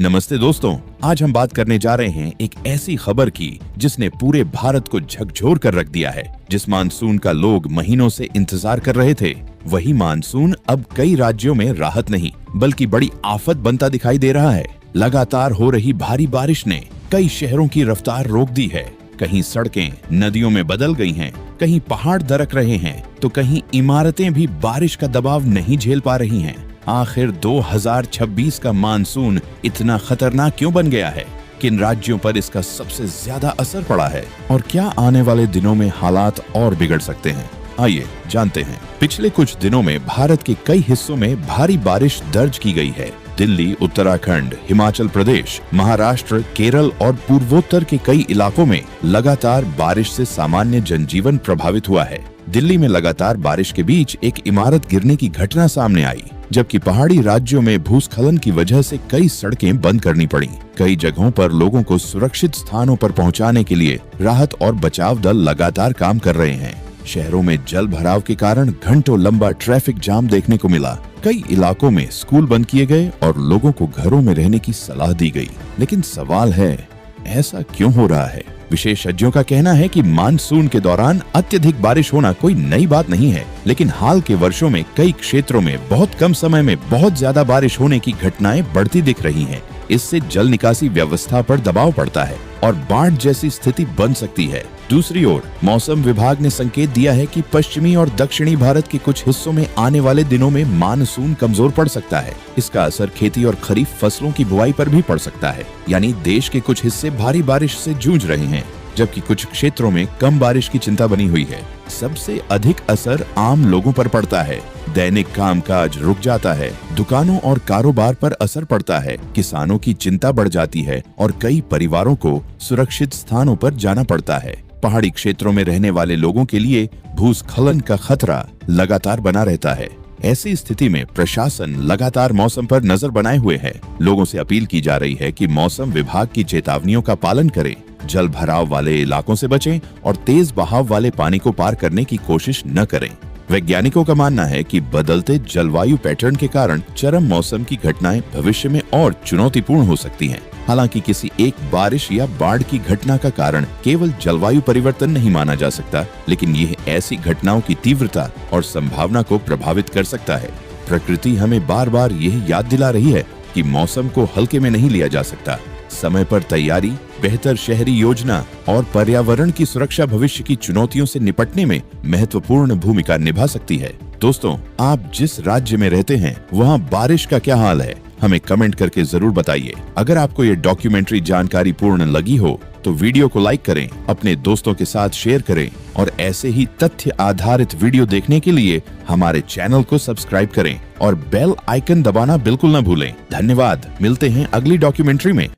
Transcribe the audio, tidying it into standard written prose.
नमस्ते दोस्तों, आज हम बात करने जा रहे हैं एक ऐसी खबर की जिसने पूरे भारत को झकझोर कर रख दिया है। जिस मानसून का लोग महीनों से इंतजार कर रहे थे, वही मानसून अब कई राज्यों में राहत नहीं बल्कि बड़ी आफत बनता दिखाई दे रहा है। लगातार हो रही भारी बारिश ने कई शहरों की रफ्तार रोक दी है। कहीं सड़कें नदियों में बदल गई हैं, कहीं पहाड़ दरक रहे हैं, तो कहीं इमारतें भी बारिश का दबाव नहीं झेल पा रही हैं। आखिर 2026 का मानसून इतना खतरनाक क्यों बन गया है? किन राज्यों पर इसका सबसे ज्यादा असर पड़ा है और क्या आने वाले दिनों में हालात और बिगड़ सकते हैं? आइए जानते हैं। पिछले कुछ दिनों में भारत के कई हिस्सों में भारी बारिश दर्ज की गई है। दिल्ली, उत्तराखंड, हिमाचल प्रदेश, महाराष्ट्र, केरल और पूर्वोत्तर के कई इलाकों में लगातार बारिश से सामान्य जनजीवन प्रभावित हुआ है। दिल्ली में लगातार बारिश के बीच एक इमारत गिरने की घटना सामने आई, जबकि पहाड़ी राज्यों में भूस्खलन की वजह से कई सड़कें बंद करनी पड़ी। कई जगहों पर लोगों को सुरक्षित स्थानों पर पहुंचाने के लिए राहत और बचाव दल लगातार काम कर रहे हैं। शहरों में जल भराव के कारण घंटों लंबा ट्रैफिक जाम देखने को मिला। कई इलाकों में स्कूल बंद किए गए और लोगों को घरों में रहने की सलाह दी गई। लेकिन सवाल है, ऐसा क्यों हो रहा है? विशेषज्ञों का कहना है कि मानसून के दौरान अत्यधिक बारिश होना कोई नई बात नहीं है, लेकिन हाल के वर्षों में कई क्षेत्रों में बहुत कम समय में बहुत ज्यादा बारिश होने की घटनाएं बढ़ती दिख रही हैं। इससे जल निकासी व्यवस्था पर दबाव पड़ता है और बाढ़ जैसी स्थिति बन सकती है। दूसरी ओर मौसम विभाग ने संकेत दिया है कि पश्चिमी और दक्षिणी भारत के कुछ हिस्सों में आने वाले दिनों में मानसून कमजोर पड़ सकता है। इसका असर खेती और खरीफ फसलों की बुआई पर भी पड़ सकता है। यानी देश के कुछ हिस्से भारी बारिश से जूझ रहे हैं, जबकि कुछ क्षेत्रों में कम बारिश की चिंता बनी हुई है। सबसे अधिक असर आम लोगों पर पड़ता है। दैनिक कामकाज रुक जाता है, दुकानों और कारोबार पर असर पड़ता है, किसानों की चिंता बढ़ जाती है और कई परिवारों को सुरक्षित स्थानों पर जाना पड़ता है। पहाड़ी क्षेत्रों में रहने वाले लोगों के लिए भूस्खलन का खतरा लगातार बना रहता है। ऐसी स्थिति में प्रशासन लगातार मौसम पर नजर बनाए हुए है। लोगों से अपील की जा रही है कि मौसम विभाग की चेतावनियों का पालन करें, जल भराव वाले इलाकों से बचें और तेज बहाव वाले पानी को पार करने की कोशिश न करें। वैज्ञानिकों का मानना है कि बदलते जलवायु पैटर्न के कारण चरम मौसम की घटनाएं भविष्य में और चुनौतीपूर्ण हो सकती हैं। हालांकि किसी एक बारिश या बाढ़ की घटना का कारण केवल जलवायु परिवर्तन नहीं माना जा सकता, लेकिन यह ऐसी घटनाओं की तीव्रता और संभावना को प्रभावित कर सकता है। प्रकृति हमें बार बार यही याद दिला रही है कि मौसम को हल्के में नहीं लिया जा सकता। समय पर तैयारी, बेहतर शहरी योजना और पर्यावरण की सुरक्षा भविष्य की चुनौतियों से निपटने में महत्वपूर्ण भूमिका निभा सकती है। दोस्तों, आप जिस राज्य में रहते हैं वहाँ बारिश का क्या हाल है? हमें कमेंट करके जरूर बताइए। अगर आपको ये डॉक्यूमेंट्री जानकारी पूर्ण लगी हो तो वीडियो को लाइक करें, अपने दोस्तों के साथ शेयर करें और ऐसे ही तथ्य आधारित वीडियो देखने के लिए हमारे चैनल को सब्सक्राइब करें और बेल आइकन दबाना बिल्कुल न भूलें। धन्यवाद। मिलते हैं अगली डॉक्यूमेंट्री में।